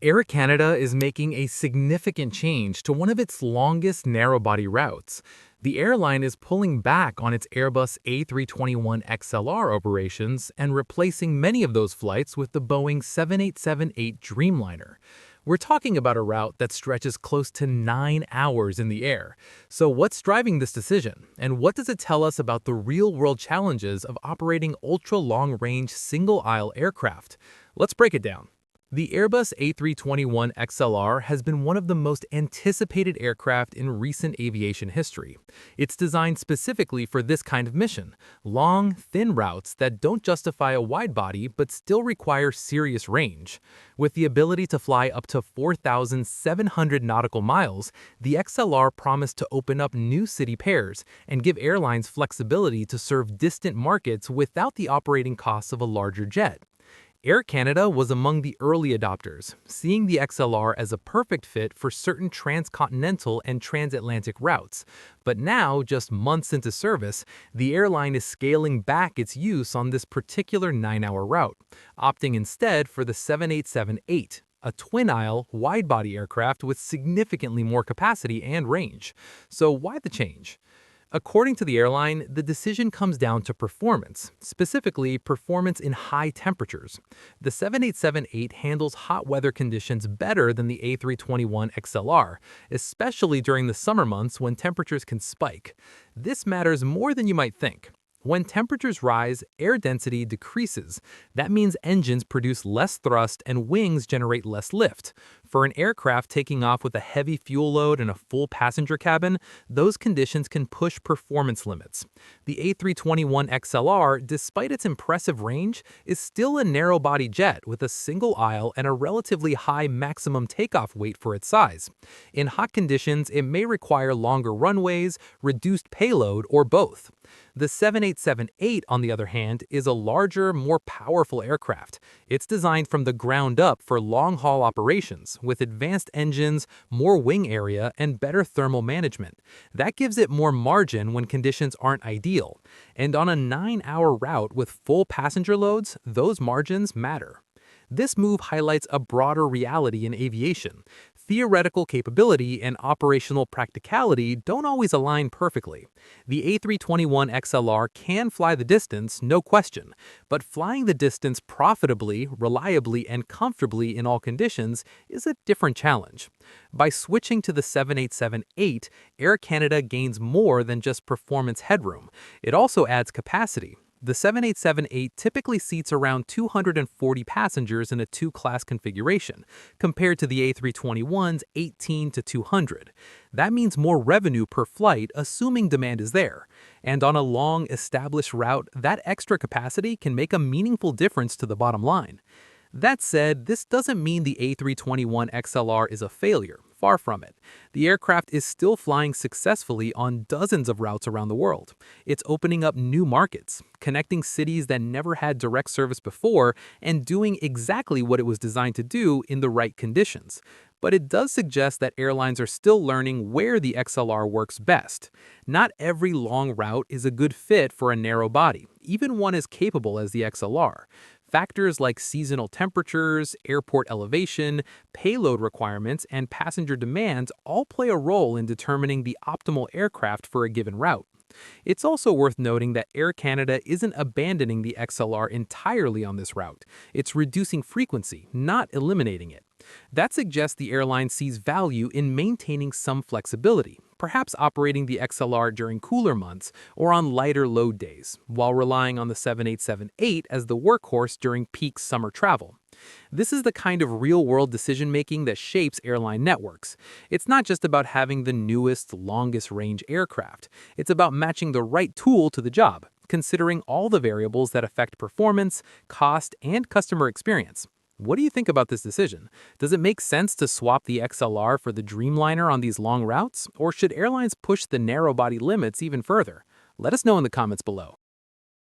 Air Canada is making a significant change to one of its longest narrow-body routes. The airline is pulling back on its Airbus A321XLR operations and replacing many of those flights with the Boeing 787-8 Dreamliner. We're talking about a route that stretches close to 9 hours in the air. So what's driving this decision? And what does it tell us about the real-world challenges of operating ultra-long-range single-aisle aircraft? Let's break it down. The Airbus A321XLR has been one of the most anticipated aircraft in recent aviation history. It's designed specifically for this kind of mission, long, thin routes that don't justify a wide body but still require serious range. With the ability to fly up to 4,700 nautical miles, the XLR promised to open up new city pairs and give airlines flexibility to serve distant markets without the operating costs of a larger jet. Air Canada was among the early adopters, seeing the XLR as a perfect fit for certain transcontinental and transatlantic routes. But now, just months into service, the airline is scaling back its use on this particular 9-hour route, opting instead for the 787-8, a twin-aisle, wide-body aircraft with significantly more capacity and range. So why the change? According to the airline, the decision comes down to performance, specifically performance in high temperatures. The 787-8 handles hot weather conditions better than the A321XLR, especially during the summer months when temperatures can spike. This matters more than you might think. When temperatures rise, air density decreases. That means engines produce less thrust and wings generate less lift. For an aircraft taking off with a heavy fuel load and a full passenger cabin, those conditions can push performance limits. The A321XLR, despite its impressive range, is still a narrow-body jet with a single aisle and a relatively high maximum takeoff weight for its size. In hot conditions, it may require longer runways, reduced payload, or both. The 787-8, on the other hand, is a larger, more powerful aircraft. It's designed from the ground up for long-haul operations, with advanced engines, more wing area, and better thermal management. That gives it more margin when conditions aren't ideal. And on a 9-hour route with full passenger loads, those margins matter. This move highlights a broader reality in aviation. Theoretical capability and operational practicality don't always align perfectly. The A321XLR can fly the distance, no question, but flying the distance profitably, reliably, and comfortably in all conditions is a different challenge. By switching to the 787-8, Air Canada gains more than just performance headroom. It also adds capacity. The 787-8 typically seats around 240 passengers in a two-class configuration, compared to the A321's 18 to 200. That means more revenue per flight, assuming demand is there. And on a long, established route, that extra capacity can make a meaningful difference to the bottom line. That said, this doesn't mean the A321XLR is a failure. Far from it. The aircraft is still flying successfully on dozens of routes around the world. It's opening up new markets, connecting cities that never had direct service before, and doing exactly what it was designed to do in the right conditions. But it does suggest that airlines are still learning where the XLR works best. Not every long route is a good fit for a narrow body, even one as capable as the XLR. Factors like seasonal temperatures, airport elevation, payload requirements, and passenger demands all play a role in determining the optimal aircraft for a given route. It's also worth noting that Air Canada isn't abandoning the XLR entirely on this route. It's reducing frequency, not eliminating it. That suggests the airline sees value in maintaining some flexibility, perhaps operating the XLR during cooler months or on lighter load days, while relying on the 787-8 as the workhorse during peak summer travel. This is the kind of real-world decision-making that shapes airline networks. It's not just about having the newest, longest-range aircraft. It's about matching the right tool to the job, considering all the variables that affect performance, cost, and customer experience. What do you think about this decision? Does it make sense to swap the XLR for the Dreamliner on these long routes, or should airlines push the narrow-body limits even further? Let us know in the comments below.